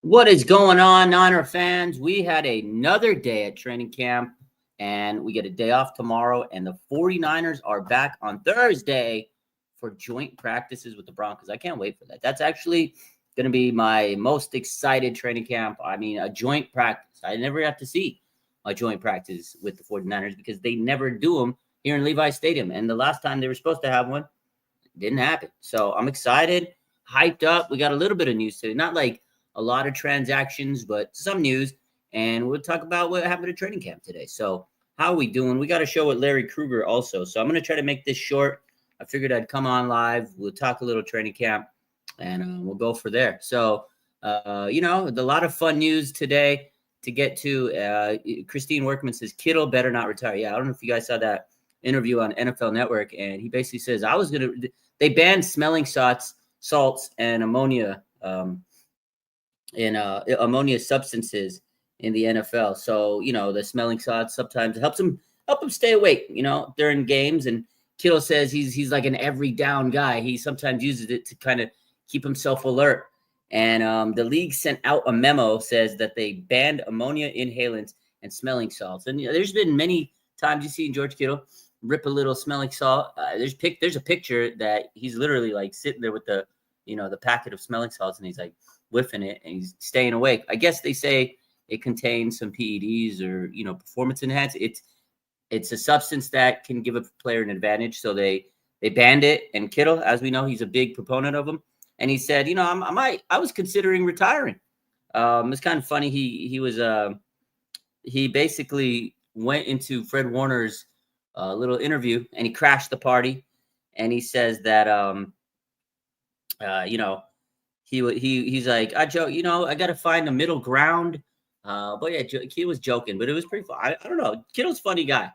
What is going on, Niner fans? We had another day at training camp, and we get a day off tomorrow, and the 49ers are back on Thursday for joint practices with the Broncos. I can't wait for that. That's actually going to be my most excited training camp. I mean, a joint practice. I never got to see a joint practice with the 49ers because they never do them here in Levi Stadium. And the last time they were supposed to have one, it didn't happen. So I'm excited, hyped up. We got a little bit of news today. Not like a lot of transactions, but some news. And we'll talk about what happened at training camp today. So how are we doing? We got a show with Larry Krueger also. So I'm going to try to make this short. I figured I'd come on live. We'll talk a little training camp, and we'll go for there. So, a lot of fun news today to get to. Christine Workman says, Kittle better not retire. Yeah, I don't know if you guys saw that interview on NFL Network. And he basically says, they banned smelling salts and ammonia ammonia substances in the NFL. So, the smelling salts sometimes help him stay awake, during games. And Kittle says he's like an every down guy. He sometimes uses it to kind of keep himself alert. And the league sent out a memo, says that they banned ammonia inhalants and smelling salts. And there's been many times you see George Kittle rip a little smelling salt. There's a picture that he's literally like sitting there with the packet of smelling salts, and he's like whiffing it, and he's staying awake. I guess they say it contains some PEDs or performance enhancement. It's a substance that can give a player an advantage, so they banned it. And Kittle, as we know, he's a big proponent of them, and he said, I was considering retiring. It's kind of funny. He basically went into Fred Warner's little interview, and he crashed the party, and he says that he's like, Joe, I got to find a middle ground. But yeah, he was joking, but it was pretty fun. I don't know. Kittle's a funny guy,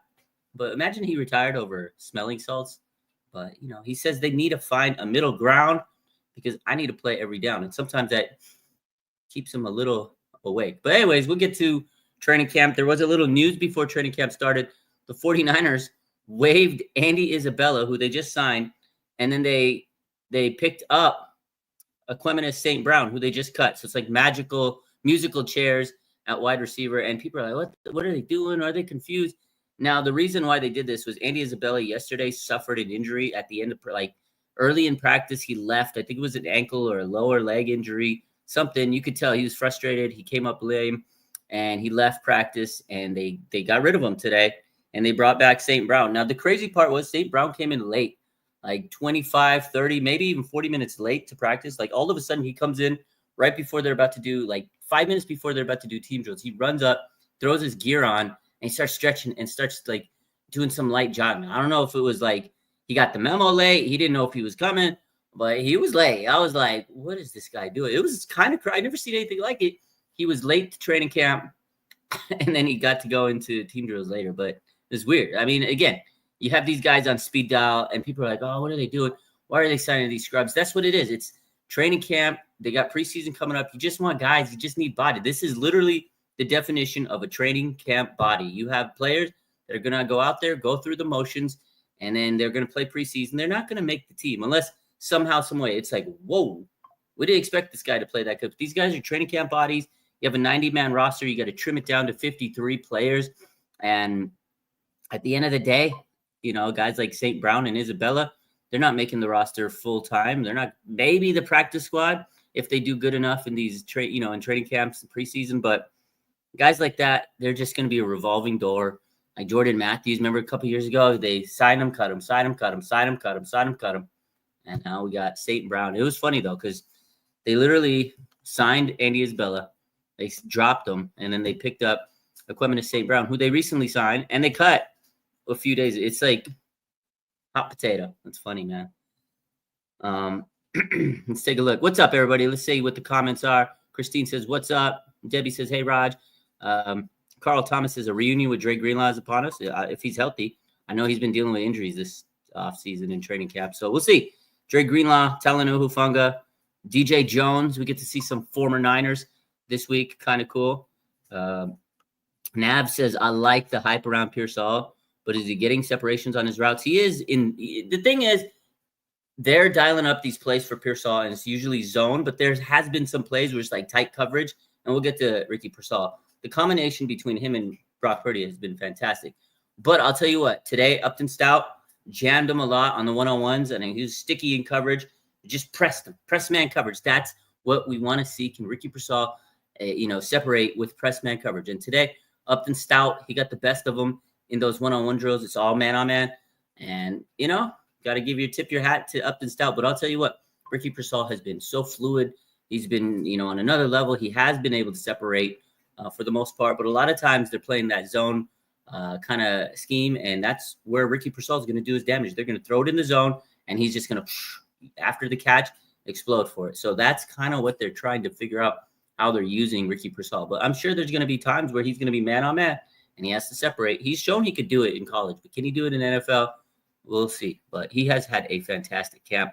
but imagine he retired over smelling salts. But, he says they need to find a middle ground because I need to play every down. And sometimes that keeps him a little awake. But anyways, we'll get to training camp. There was a little news before training camp started. The 49ers waived Andy Isabella, who they just signed, and then they picked up Aquemini St. Brown, who they just cut. So it's like musical chairs at wide receiver. And people are like, what are they doing? Are they confused? Now, the reason why they did this was Andy Isabella yesterday suffered an injury at the end of, early in practice. He left. I think it was an ankle or a lower leg injury, something. You could tell he was frustrated. He came up lame, and he left practice, and they got rid of him today, and they brought back St. Brown. Now, the crazy part was St. Brown came in late, like 25, 30, maybe even 40 minutes late to practice. Like, all of a sudden, he comes in right before they're about to do, 5 minutes before they're about to do team drills. He runs up, throws his gear on, and he starts stretching and starts, doing some light jogging. I don't know if it was, he got the memo late. He didn't know if he was coming, but he was late. I was like, what is this guy doing? It was kind of crazy. I never seen anything like it. He was late to training camp, and then he got to go into team drills later, but it was weird. I mean, again, you have these guys on speed dial, and people are like, oh, what are they doing? Why are they signing these scrubs? That's what it is. It's training camp. They got preseason coming up. You just want guys. You just need body. This is literally the definition of a training camp body. You have players that are going to go out there, go through the motions, and then they're going to play preseason. They're not going to make the team unless somehow, some way, it's like, whoa, we didn't expect this guy to play that good. These guys are training camp bodies. You have a 90-man roster. You got to trim it down to 53 players. And at the end of the day, guys like St. Brown and Isabella, they're not making the roster full time. They're not, maybe the practice squad if they do good enough in these in training camps and preseason. But guys like that, they're just going to be a revolving door. Like Jordan Matthews, remember a couple years ago, they signed him, cut him, signed him, cut him, signed him, cut him, signed him, cut him. And now we got St. Brown. It was funny, though, because they literally signed Andy Isabella. They dropped him, and then they picked up Aquemini St. Brown, who they recently signed, and they cut a few days. It's like hot potato. That's funny, man. Let's take a look. What's up, everybody? Let's see what the comments are. Christine says, what's up? Debbie says, hey, Raj. Carl Thomas says a reunion with Dre Greenlaw is upon us if he's healthy. I know he's been dealing with injuries this offseason in training camp. So we'll see. Dre Greenlaw, Talanoa Hufanga, DJ Jones. We get to see some former Niners this week. Kind of cool. Nav says, I like the hype around Pearsall, but is he getting separations on his routes? He is. The thing is, they're dialing up these plays for Pearsall, and it's usually zone, but there has been some plays where it's like tight coverage, and we'll get to Ricky Pearsall. The combination between him and Brock Purdy has been fantastic. But I'll tell you what, today Upton Stout jammed him a lot on the one-on-ones, and he was sticky in coverage. Just pressed him, press man coverage. That's what we want to see. Can Ricky Pearsall, separate with press man coverage? And today, Upton Stout, he got the best of them in those one-on-one drills. It's all man-on-man, and got to give you tip your hat to Upton Stout. But I'll tell you what, Ricky Pearsall has been so fluid. He's been, on another level. He has been able to separate for the most part. But a lot of times they're playing that zone kind of scheme, and that's where Ricky Pearsall is going to do his damage. They're going to throw it in the zone, and he's just going to, after the catch, explode for it. So that's kind of what they're trying to figure out, how they're using Ricky Pearsall. But I'm sure there's going to be times where he's going to be man-on-man, and he has to separate. He's shown he could do it in college, but can he do it in NFL? We'll see. But he has had a fantastic camp.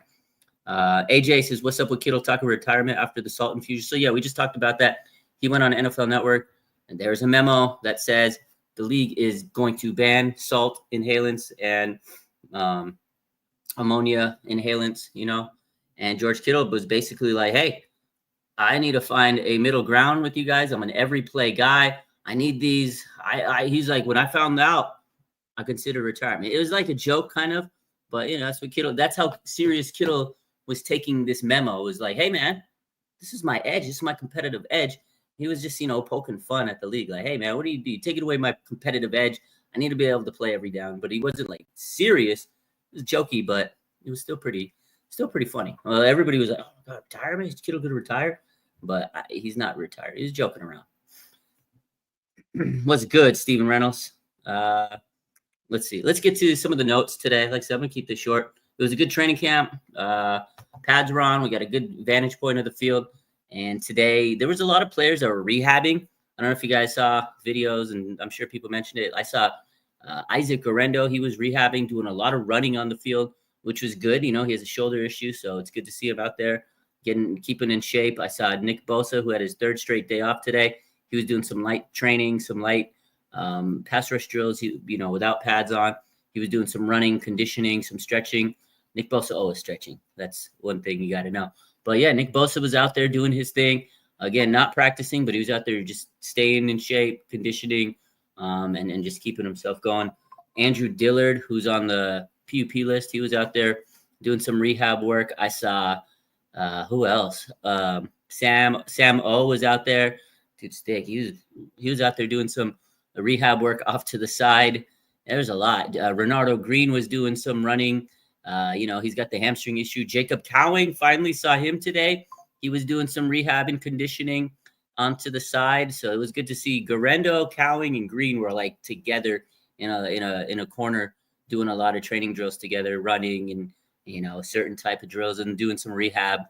AJ says, what's up with Kittle talking retirement after the salt infusion? So, yeah, we just talked about that. He went on NFL Network, and there's a memo that says the league is going to ban salt inhalants and ammonia inhalants, And George Kittle was basically like, hey, I need to find a middle ground with you guys. I'm an every play guy. I need these. He's like, when I found out, I consider retirement. It was like a joke kind of, but that's what Kittle, that's how serious Kittle was taking this memo. It was like, hey man, this is my edge. This is my competitive edge. He was just, poking fun at the league. Like, hey man, what do? You're taking away my competitive edge. I need to be able to play every down. But he wasn't like serious. It was jokey, but it was still pretty funny. Well, everybody was like, oh my God, retirement? Is Kittle going to retire? But he's not retired. He's joking around. What's good, Steven Reynolds? Let's see. Let's get to some of the notes today. Like I said, I'm going to keep this short. It was a good training camp. Pads were on. We got a good vantage point of the field. And today, there was a lot of players that were rehabbing. I don't know if you guys saw videos, and I'm sure people mentioned it. I saw Isaac Guerrero. He was rehabbing, doing a lot of running on the field, which was good. He has a shoulder issue, so it's good to see him out there keeping in shape. I saw Nick Bosa, who had his third straight day off today. He was doing some light training, some light pass rush drills, without pads on. He was doing some running, conditioning, some stretching. Nick Bosa always stretching. That's one thing you got to know. But yeah, Nick Bosa was out there doing his thing. Again, not practicing, but he was out there just staying in shape, conditioning, and just keeping himself going. Andrew Dillard, who's on the PUP list, he was out there doing some rehab work. I saw, who else? Sam O was out there. Dude, stick. He was out there doing some rehab work off to the side. There's a lot. Renardo Green was doing some running. He's got the hamstring issue. Jacob Cowing, finally saw him today. He was doing some rehab and conditioning onto the side. So it was good to see Guerrero, Cowing, and Green were like together in a corner doing a lot of training drills together, running and a certain type of drills and doing some rehab.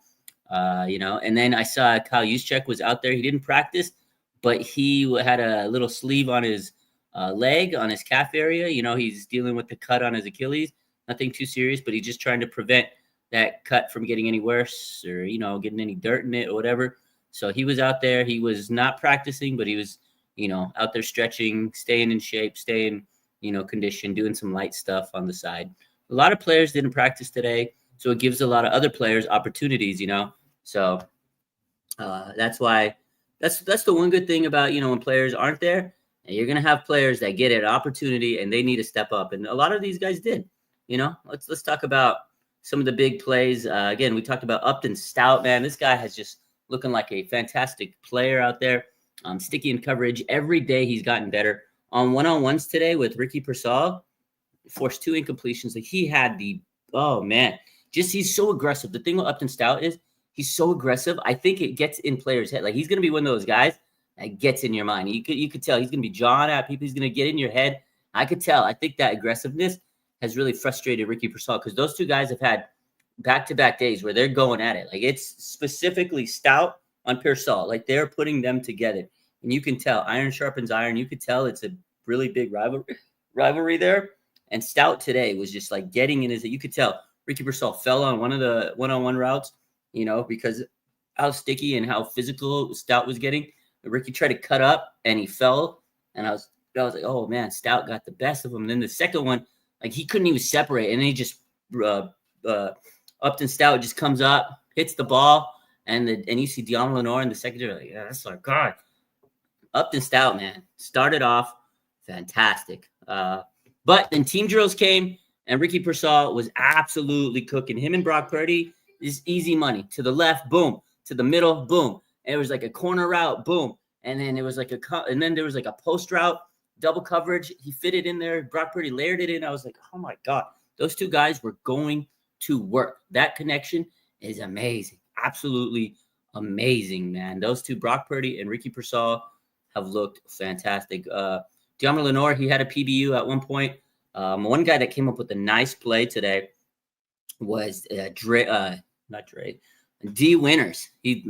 And then I saw Kyle Juszczyk was out there. He didn't practice, but he had a little sleeve on his leg, on his calf area. He's dealing with the cut on his Achilles. Nothing too serious, but he's just trying to prevent that cut from getting any worse or, getting any dirt in it or whatever. So he was out there. He was not practicing, but he was, out there stretching, staying in shape, staying, conditioned, doing some light stuff on the side. A lot of players didn't practice today, so it gives a lot of other players opportunities, So that's why that's the one good thing about, when players aren't there, and you're going to have players that get an opportunity and they need to step up. And a lot of these guys did. Let's talk about some of the big plays. Again, we talked about Upton Stout, man. This guy has just looking like a fantastic player out there. Sticky in coverage. Every day he's gotten better. On one-on-ones today with Ricky Pearsall, forced 2 incompletions. Like he had he's so aggressive. The thing with Upton Stout is he's so aggressive. I think it gets in players' head. Like he's going to be one of those guys that gets in your mind. You could tell he's going to be jawing at people. He's going to get in your head. I could tell. I think that aggressiveness has really frustrated Ricky Pearsall because those two guys have had back-to-back days where they're going at it. Like it's specifically Stout on Pearsall. Like they're putting them together. And you can tell iron sharpens iron. You could tell it's a really big rivalry there. And Stout today was just like getting in you could tell Ricky Pearsall fell on one of the one-on-one routes, because how sticky and how physical Stout was getting. Ricky tried to cut up and he fell. And I was like, oh man, Stout got the best of him. And then the second one, like he couldn't even separate, and then he just Upton Stout just comes up, hits the ball, and you see Dion Lenore in the secondary. Like, yeah, that's like God. Upton Stout, man, started off fantastic. But then team drills came, and Ricky Pearsall was absolutely cooking. Him and Brock Purdy is easy money. To the left, boom. To the middle, boom. And it was like a corner route, boom. And then it was like there was like a post route, double coverage. He fit it in there. Brock Purdy layered it in. I was like, oh my God, those two guys were going to work. That connection is amazing. Absolutely amazing, man. Those two, Brock Purdy and Ricky Pearsall, have looked fantastic. Dion Lenore, he had a PBU at one point. One guy that came up with a nice play today was D Winters. He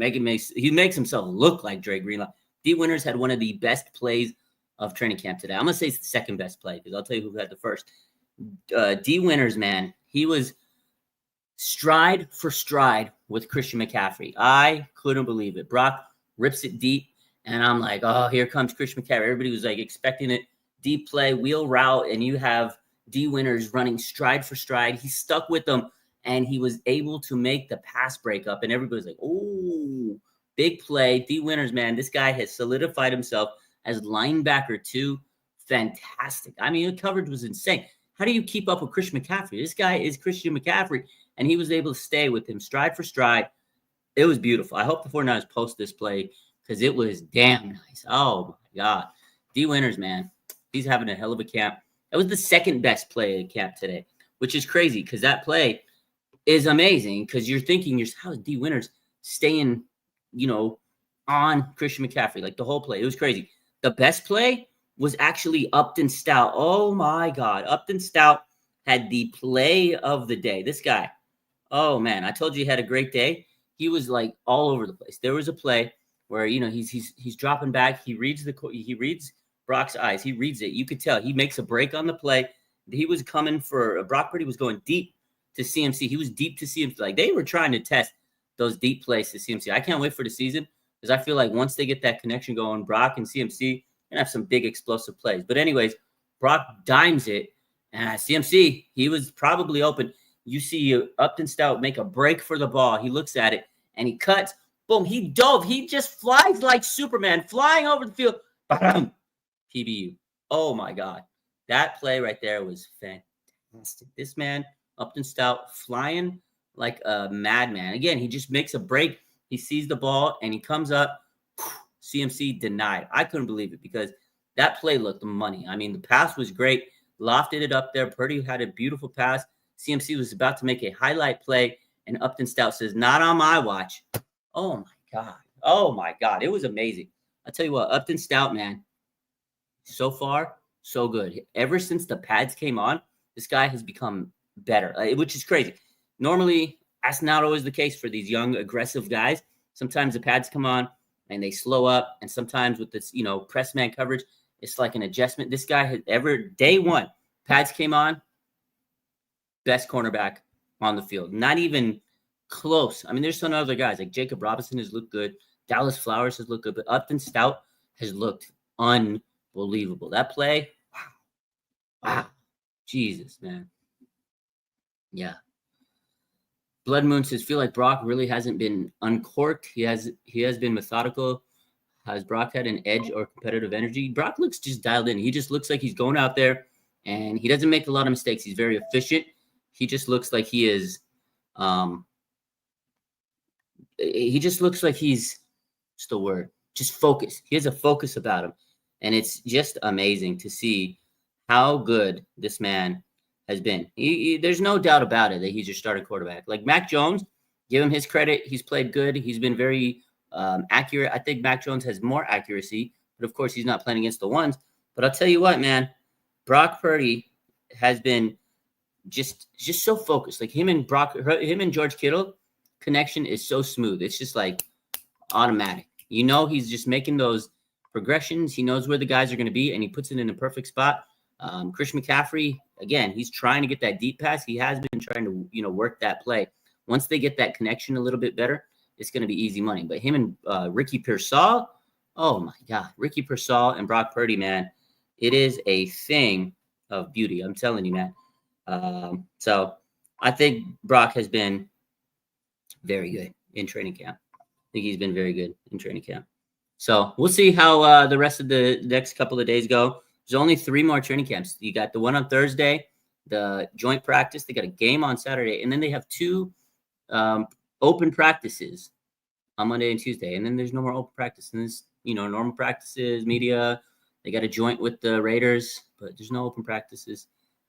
makes himself look like Dre Greenlaw. D Winters had one of the best plays of training camp today. I'm gonna say it's the second best play because I'll tell you who had the first. D Winters, man, he was stride for stride with Christian McCaffrey. I couldn't believe it. Brock rips it deep, and I'm like, oh, here comes Christian McCaffrey. Everybody was like expecting it. Deep play, wheel route, and you have D Winters running stride for stride. He stuck with them, and he was able to make the pass breakup, and everybody's like, oh, big play. D Winters, man, this guy has solidified himself as linebacker too. Fantastic. I mean, the coverage was insane. How do you keep up with Christian McCaffrey? This guy is Christian McCaffrey, and he was able to stay with him stride for stride. It was beautiful. I hope the 49ers post this play because it was damn nice. Oh, my God. D Winters, man, he's having a hell of a camp. That was the second best play at camp today, which is crazy because that play is amazing because you're thinking, how is D Winters staying, on Christian McCaffrey, like the whole play? It was crazy. The best play was actually Upton Stout. Oh, my God. Upton Stout had the play of the day. This guy, oh, man, I told you he had a great day. He was, like, all over the place. There was a play where, he's dropping back. He reads Brock's eyes. He reads it. You could tell. He makes a break on the play. He was coming for Brock Purdy was going deep to CMC. He was deep to CMC. Like, they were trying to test those deep plays to CMC. I can't wait for the season because I feel like once they get that connection going, Brock and CMC and have some big explosive plays. But anyways, Brock dimes it, and CMC, he was probably open. You see Upton Stout make a break for the ball. He looks at it, and he cuts. Boom, he dove. He just flies like Superman, flying over the field. Bam, PBU. Oh, my God. That play right there was fantastic. This man, Upton Stout, flying like a madman. Again, he just makes a break. He sees the ball, and he comes up. CMC denied. I couldn't believe it because that play looked money. I mean, the pass was great. Lofted it up there. Purdy had a beautiful pass. CMC was about to make a highlight play, and Upton Stout says, not on my watch. Oh, my God. Oh, my God. It was amazing. I'll tell you what, Upton Stout, man, so far, so good. Ever since the pads came on, this guy has become better, which is crazy. Normally, that's not always the case for these young, aggressive guys. Sometimes the pads come on, and they slow up. And sometimes with this, press man coverage, it's like an adjustment. This guy had day one, pads came on, best cornerback on the field. Not even close. I mean, there's some other guys like Jacob Robinson has looked good. Dallas Flowers has looked good, but Upton Stout has looked unbelievable. That play, wow. Jesus, man. Yeah. Blood Moon says, feel like Brock really hasn't been uncorked. He has been methodical. Has Brock had an edge or competitive energy? Brock looks just dialed in. He just looks like he's going out there, and he doesn't make a lot of mistakes. He's very efficient. He just looks like he is he just looks like he's, what's the word? Just focused. He has a focus about him, and it's just amazing to see how good this man has been. There's no doubt about it that he's your starting quarterback. Like Mac Jones, give him his credit. He's played good. He's been very accurate. I think Mac Jones has more accuracy, but of course he's not playing against the ones. But I'll tell you what, man, Brock Purdy has been just so focused. Like him and George Kittle connection is so smooth. It's just like automatic. He's just making those progressions. He knows where the guys are going to be, and he puts it in a perfect spot. Christian McCaffrey, again, he's trying to get that deep pass. He has been trying to, work that play. Once they get that connection a little bit better, it's going to be easy money. But him and Ricky Pearsall, oh, my God. Ricky Pearsall and Brock Purdy, man, it is a thing of beauty. I'm telling you, man. So I think Brock has been very good in training camp. I think he's been very good in training camp. So we'll see how the rest of the next couple of days go. There's only 3 more training camps. You got the one on Thursday, the joint practice. They got a game on Saturday, and then they have 2 open practices on Monday and Tuesday, and then there's no more open practice. And there's normal practices, media. They got a joint with the Raiders, but there's no open practices.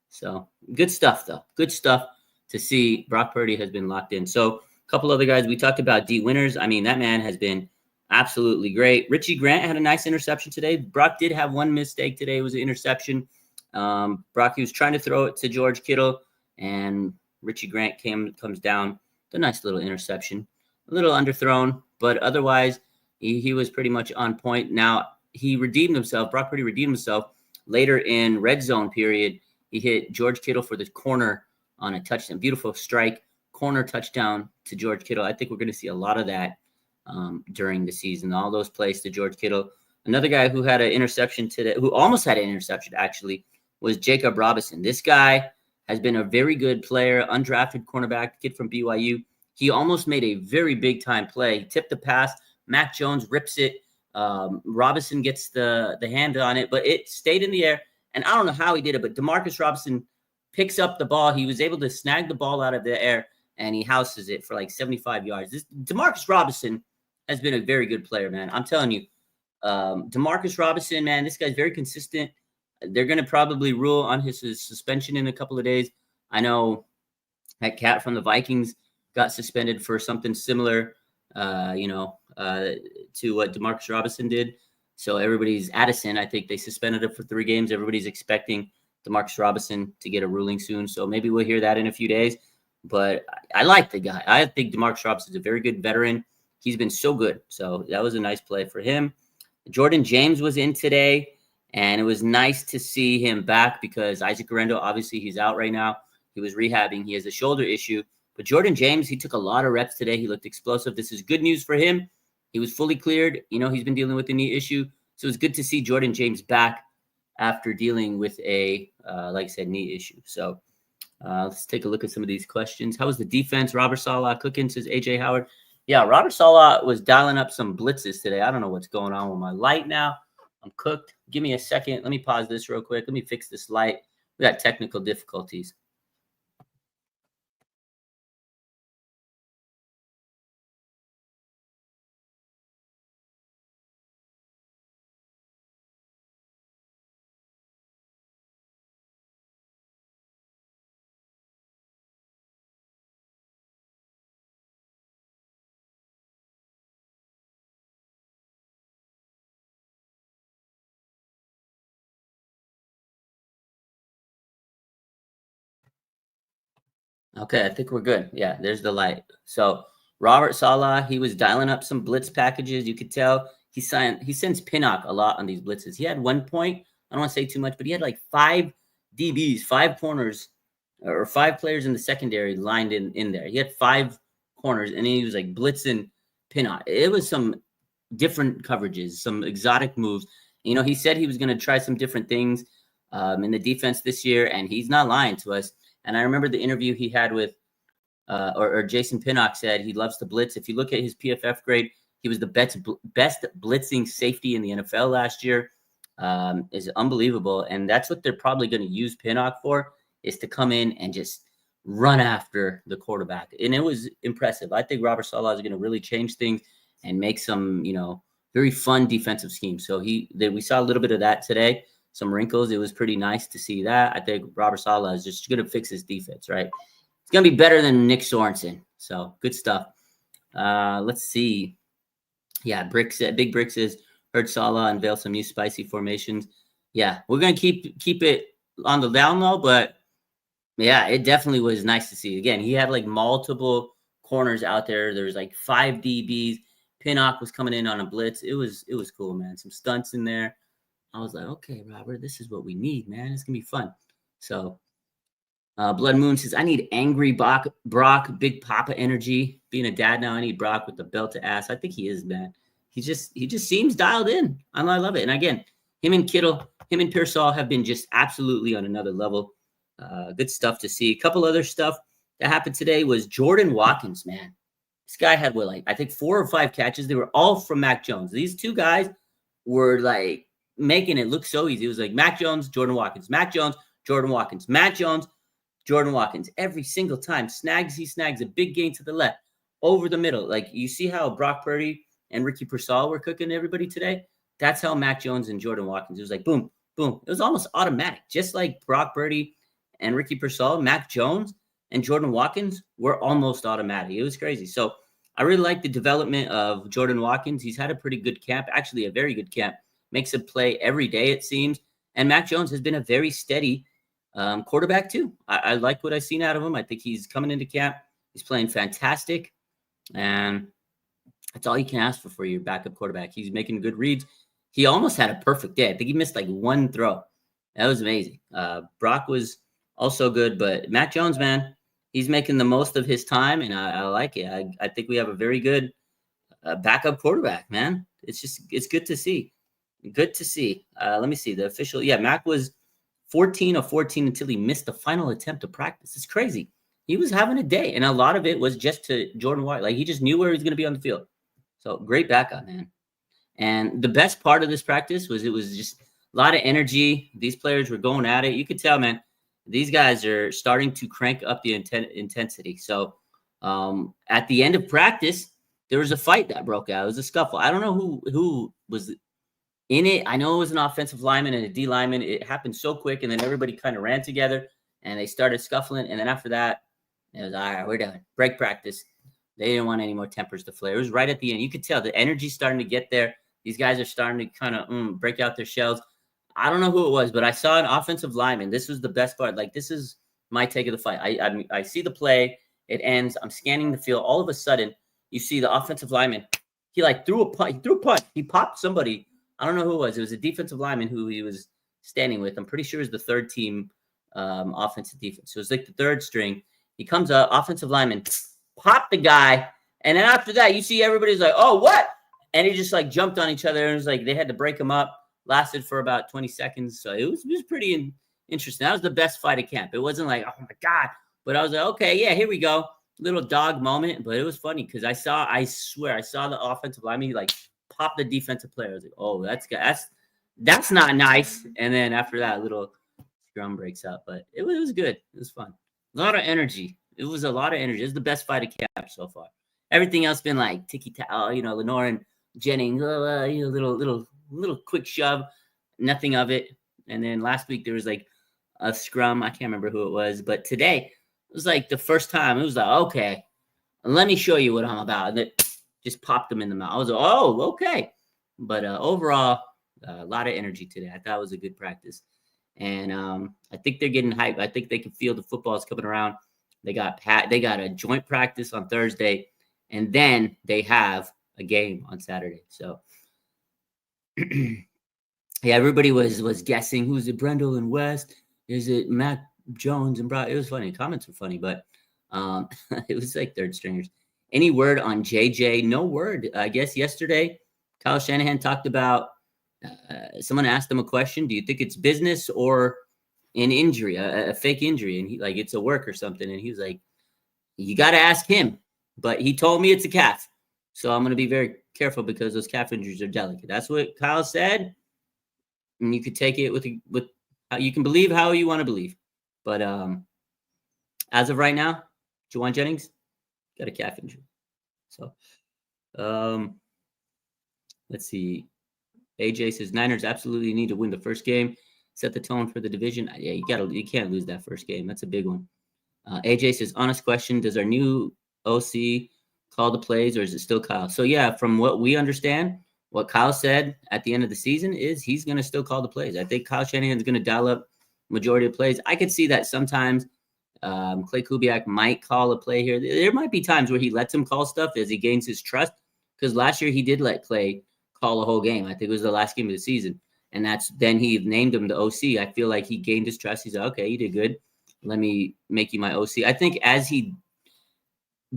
So good stuff, though. Good stuff to see. Brock Purdy has been locked in. So a couple other guys we talked about. D. Winters. I mean, that man has been absolutely great. Richie Grant had a nice interception today. Brock did have one mistake today. It was an interception. Brock, he was trying to throw it to George Kittle, and Richie Grant comes down. A nice little interception. A little underthrown, but otherwise, he was pretty much on point. Now, he redeemed himself. Brock Purdy redeemed himself later in red zone period. He hit George Kittle for the corner on a touchdown. Beautiful strike, corner touchdown to George Kittle. I think we're going to see a lot of that during the season. All those plays to George Kittle. Another guy who had an interception today, who almost had an interception actually, was Jacob Robinson. This guy has been a very good player, undrafted cornerback, kid from BYU. He almost made a very big-time play. He tipped the pass. Mac Jones rips it. Robinson gets the hand on it, but it stayed in the air. And I don't know how he did it, but Demarcus Robinson picks up the ball. He was able to snag the ball out of the air, and he houses it for like 75 yards. Demarcus Robinson has been a very good player, man. I'm telling you, Demarcus Robinson, man, this guy's very consistent. They're going to probably rule on his suspension in a couple of days. I know that cat from the Vikings got suspended for something similar, to what Demarcus Robinson did. So everybody's Addison. I think they suspended him for 3 games. Everybody's expecting Demarcus Robinson to get a ruling soon. So maybe we'll hear that in a few days. But I like the guy. I think Demarcus Robinson is a very good veteran. He's been so good. So that was a nice play for him. Jordan James was in today, and it was nice to see him back because Isaac Guerrero, obviously, he's out right now. He was rehabbing. He has a shoulder issue. But Jordan James, he took a lot of reps today. He looked explosive. This is good news for him. He was fully cleared. He's been dealing with a knee issue. So it's good to see Jordan James back after dealing with a, like I said, knee issue. So let's take a look at some of these questions. How was the defense? Robert Saleh cooking, says AJ Howard. Yeah, Robert Saleh was dialing up some blitzes today. I don't know what's going on with my light now. I'm cooked. Give me a second. Let me pause this real quick. Let me fix this light. We got technical difficulties. Okay, I think we're good. Yeah, there's the light. So Robert Saleh, he was dialing up some blitz packages. You could tell he sends Pinnock a lot on these blitzes. He had one point, I don't want to say too much, but he had like 5 DBs, 5 corners, or 5 players in the secondary lined in there. He had 5 corners, and he was like blitzing Pinnock. It was some different coverages, some exotic moves. He said he was going to try some different things in the defense this year, and he's not lying to us. And I remember the interview he had with, or Jason Pinnock said he loves to blitz. If you look at his PFF grade, he was the best blitzing safety in the NFL last year. Is unbelievable. And that's what they're probably going to use Pinnock for, is to come in and just run after the quarterback. And it was impressive. I think Robert Saleh is going to really change things and make some, very fun defensive schemes. So we saw a little bit of that today. Some wrinkles. It was pretty nice to see that. I think Robert Saleh is just going to fix his defense, right? It's going to be better than Nick Sorensen. So good stuff. Let's see. Yeah, Big Brick says, heard Saleh unveil some new spicy formations. Yeah, we're going to keep it on the down low, but yeah, it definitely was nice to see. Again, he had like multiple corners out there. There was like 5 DBs. Pinnock was coming in on a blitz. It was cool, man. Some stunts in there. I was like, okay, Robert, this is what we need, man. It's going to be fun. So Blood Moon says, I need angry Brock, Big Papa energy. Being a dad now, I need Brock with the belt to ass. I think he is, man. He just seems dialed in. I love it. And again, him and Pearsall have been just absolutely on another level. Good stuff to see. A couple other stuff that happened today was Jordan Watkins, man. This guy had what, like, I think 4 or 5 catches. They were all from Mac Jones. These two guys were like making it look so easy. It was like Mac Jones, Jordan Watkins, Mac Jones, Jordan Watkins, Mac Jones, Jordan Watkins. Every single time, he snags a big gain to the left, over the middle. Like, you see how Brock Purdy and Ricky Pearsall were cooking everybody today? That's how Mac Jones and Jordan Watkins. It was like boom, boom. It was almost automatic. Just like Brock Purdy and Ricky Pearsall, Mac Jones and Jordan Watkins were almost automatic. It was crazy. So I really like the development of Jordan Watkins. He's had a pretty good camp, actually a very good camp. Makes a play every day, it seems. And Mac Jones has been a very steady quarterback too. I like what I've seen out of him. I think he's coming into camp. He's playing fantastic. And that's all you can ask for your backup quarterback. He's making good reads. He almost had a perfect day. I think he missed like one throw. That was amazing. Brock was also good, but Mac Jones, man, he's making the most of his time, and I like it. I think we have a very good backup quarterback, man. It's good to see. Good to see. Let me see the official. Yeah, Mac was 14 of 14 until he missed the final attempt to practice. It's crazy. He was having a day, and a lot of it was just to Jordan White. Like, he just knew where he was going to be on the field. So great backup, man. And the best part of this practice was it was just a lot of energy. These players were going at it. You could tell, man, these guys are starting to crank up the intensity. So at the end of practice, there was a fight that broke out. It was a scuffle. I don't know who was in it. I know it was an offensive lineman and a D lineman. It happened so quick, and then everybody kind of ran together, and they started scuffling. And then after that, it was, all right, we're done. Break practice. They didn't want any more tempers to flare. It was right at the end. You could tell the energy's starting to get there. These guys are starting to kind of break out their shells. I don't know who it was, but I saw an offensive lineman. This was the best part. Like, this is my take of the fight. I see the play. It ends. I'm scanning the field. All of a sudden, you see the offensive lineman. He like threw a punch. He threw a punch. He popped somebody. I don't know who it was. It was a defensive lineman who he was standing with. I'm pretty sure it was the third team offensive defense. So it was like the third string. He comes up, offensive lineman, popped the guy. And then after that, you see everybody's like, oh, what? And he just like jumped on each other. And it was like they had to break him up. Lasted for about 20 seconds. So it was pretty interesting. That was the best fight of camp. It wasn't like, oh my God. But I was like, okay, yeah, here we go. Little dog moment. But it was funny because I swear I saw the offensive lineman like pop the defensive player. I was like, oh, that's not nice. And then after that, a little scrum breaks up. But it was good. It was fun. A lot of energy. It was a lot of energy. It was the best fight of camp so far. Everything else been like ticky-tack, Lenore and Jennings, little quick shove, nothing of it. And then last week there was like a scrum. I can't remember who it was, but today it was like the first time. It was like, okay, let me show you what I'm about. And it just popped them in the mouth. I was like, oh, okay. But overall, a lot of energy today. I thought it was a good practice. And I think they're getting hype. I think they can feel the football's coming around. They got a joint practice on Thursday, and then they have a game on Saturday. So yeah, everybody was guessing who's it, Brendel and West? Is it Mac Jones and Brock? It was funny. Comments were funny, but it was like third stringers. Any word on JJ? No word. I guess yesterday, Kyle Shanahan talked about someone asked him a question. Do you think it's business or an injury, a fake injury? And he like, it's a work or something. And he was like, you got to ask him. But he told me it's a calf. So I'm going to be very careful because those calf injuries are delicate. That's what Kyle said. And you could take it with you can believe how you want to believe. But as of right now, Juwan Jennings got a calf injury. So let's see. AJ says Niners absolutely need to win the first game, set the tone for the division. Yeah, you can't lose that first game. That's a big one. AJ says, honest question, does our new OC call the plays or is it still Kyle? So yeah, from what we understand, what Kyle said at the end of the season is he's going to still call the plays. I think Kyle Shanahan is going to dial up majority of plays. I could see that sometimes Clay Kubiak might call a play here. There might be times where he lets him call stuff as he gains his trust, because last year he did let Clay call a whole game. I think it was the last game of the season. And then he named him the OC. I feel like he gained his trust. He's like, okay, you did good. Let me make you my OC. I think as he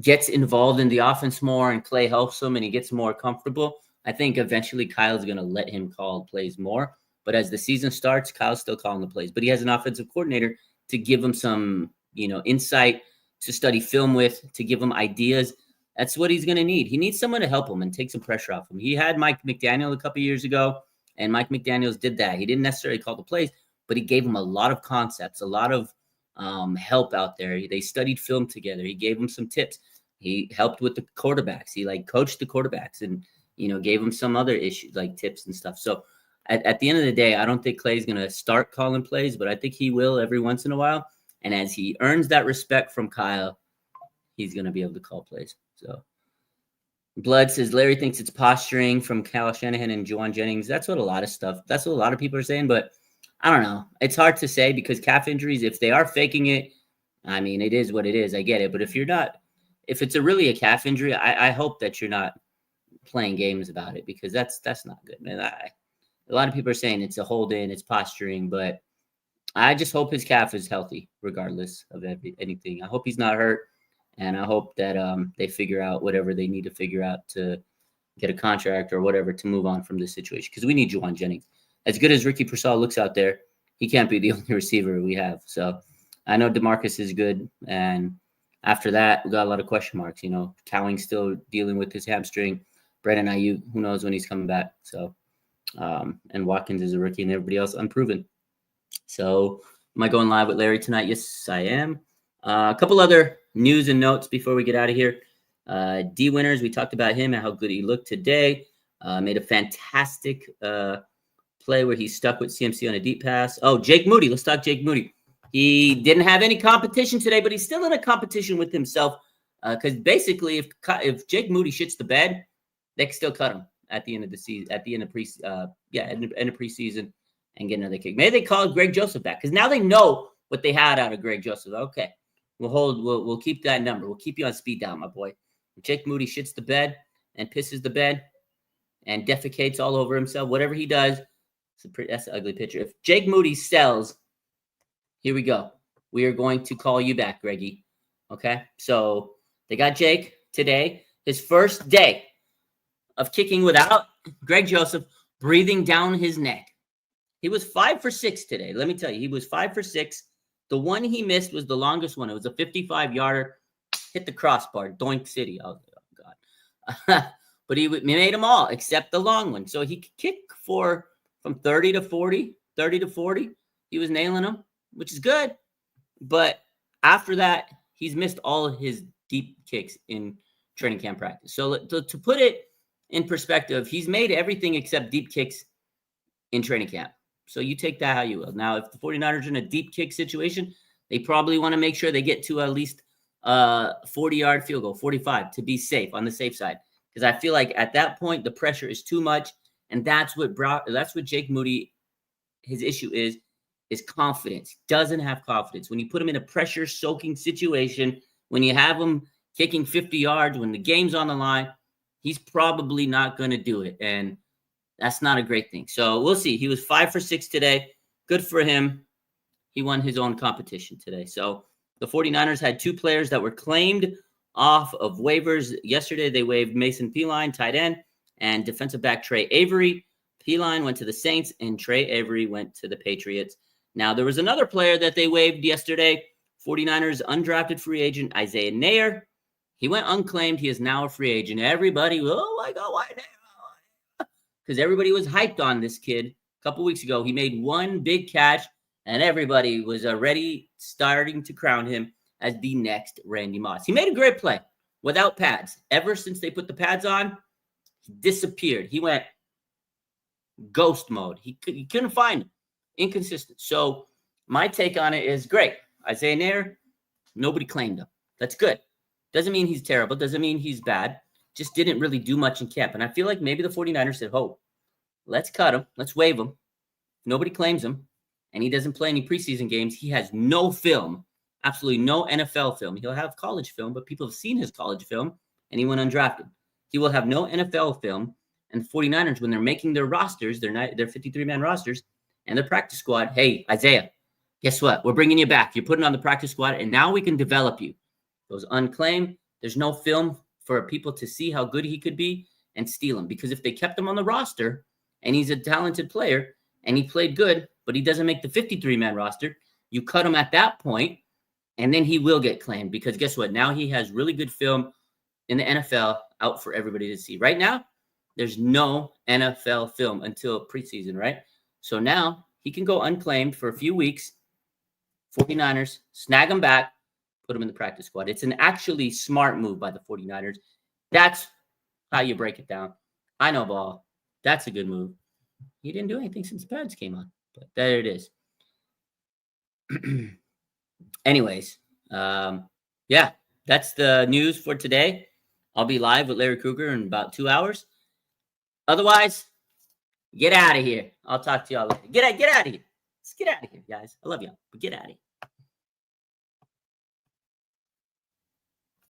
gets involved in the offense more and Clay helps him and he gets more comfortable, I think eventually Kyle's going to let him call plays more. But as the season starts, Kyle's still calling the plays. But he has an offensive coordinator to give him some, insight, to study film with, to give him ideas. That's what he's going to need. He needs someone to help him and take some pressure off him. He had Mike McDaniel a couple years ago, and Mike McDaniels did that. He didn't necessarily call the plays, but he gave him a lot of concepts, a lot of help out there. They studied film together. He gave him some tips. He helped with the quarterbacks. He coached the quarterbacks and, gave him some other issues like tips and stuff. So at the end of the day, I don't think Clay's going to start calling plays, but I think he will every once in a while. And as he earns that respect from Kyle, he's going to be able to call plays. So Blood says Larry thinks it's posturing from Kyle Shanahan and Juwan Jennings. That's what a lot of people are saying, but I don't know. It's hard to say because calf injuries, if they are faking it, I mean, it is what it is. I get it. But if it's really a calf injury, I hope that you're not playing games about it because that's not good, man. A lot of people are saying it's a hold in, it's posturing, but I just hope his calf is healthy regardless of anything. I hope he's not hurt. And I hope that they figure out whatever they need to figure out to get a contract or whatever to move on from this situation because we need Juwan Jennings. As good as Ricky Pearsall looks out there, he can't be the only receiver we have. So I know DeMarcus is good. And after that, we got a lot of question marks. Cowing's still dealing with his hamstring. Brandon Ayuk, who knows when he's coming back. So, and Watkins is a rookie and everybody else unproven. So am I going live with Larry tonight? Yes, I am. A couple other news and notes before we get out of here. D Winters, we talked about him and how good he looked today. Made a fantastic play where he stuck with CMC on a deep pass. Oh, Jake Moody. Let's talk Jake Moody. He didn't have any competition today, but he's still in a competition with himself because basically if Jake Moody shits the bed, they can still cut him at the end of the season, at the end of preseason and get another kick. Maybe they call Greg Joseph back because now they know what they had out of Greg Joseph. Okay. We'll keep that number. We'll keep you on speed dial, my boy. If Jake Moody shits the bed and pisses the bed and defecates all over himself, whatever he does, that's an ugly picture. If Jake Moody sells, here we go. We are going to call you back, Greggy. Okay? So they got Jake today, his first day of kicking without Greg Joseph breathing down his neck. He was 5 for 6 today. Let me tell you, he was 5 for 6. The one he missed was the longest one. It was a 55-yarder, hit the crossbar, Doink City. Oh, God. But he made them all except the long one. So he could kick from 30 to 40. He was nailing them, which is good. But after that, he's missed all of his deep kicks in training camp practice. So to put it in perspective, he's made everything except deep kicks in training camp. So you take that how you will. Now, if the 49ers are in a deep kick situation, they probably want to make sure they get to at least 40-yard field goal, 45, to be safe, on the safe side. Because I feel like at that point, the pressure is too much. And that's what Jake Moody, his issue is confidence. Doesn't have confidence. When you put him in a pressure-soaking situation, when you have him kicking 50 yards, when the game's on the line, he's probably not going to do it. And that's not a great thing. So we'll see. He was 5 for 6 today. Good for him. He won his own competition today. So the 49ers had 2 players that were claimed off of waivers. Yesterday, they waived Mason Peline, tight end, and defensive back Trey Avery. Peline went to the Saints, and Trey Avery went to the Patriots. Now, there was another player that they waived yesterday. 49ers undrafted free agent Isaiah Nair. He went unclaimed. He is now a free agent. Everybody, oh my God, why Nair? Because everybody was hyped on this kid a couple weeks ago. He made one big catch, and everybody was already starting to crown him as the next Randy Moss. He made a great play without pads. Ever since they put the pads on, he disappeared. He went ghost mode. He couldn't find him. Inconsistent. So my take on it is great. Isaiah Nair, nobody claimed him. That's good. Doesn't mean he's terrible. Doesn't mean he's bad. Just didn't really do much in camp. And I feel like maybe the 49ers said, oh, let's cut him. Let's waive him. Nobody claims him. And he doesn't play any preseason games. He has no film, absolutely no NFL film. He'll have college film, but people have seen his college film, and he went undrafted. He will have no NFL film. And the 49ers, when they're making their rosters, their 53-man rosters, and their practice squad, hey, Isaiah, guess what? We're bringing you back. You're putting on the practice squad, and now we can develop you. Those unclaimed, there's no film for people to see how good he could be and steal him. Because if they kept him on the roster and he's a talented player and he played good, but he doesn't make the 53-man roster, you cut him at that point, and then he will get claimed. Because guess what? Now he has really good film. in the NFL out for everybody to see. Right now, there's no NFL film until preseason, right? So now he can go unclaimed for a few weeks. 49ers, snag him back, put him in the practice squad. It's an actually smart move by the 49ers. That's how you break it down. I know ball. That's a good move. He didn't do anything since pads came on, but there it is. Anyways, yeah, that's the news for today. I'll be live with Larry Krueger in about 2 hours. Otherwise, get out of here. I'll talk to y'all later. Get out of here. Let's get out of here, guys. I love y'all, but get out of here.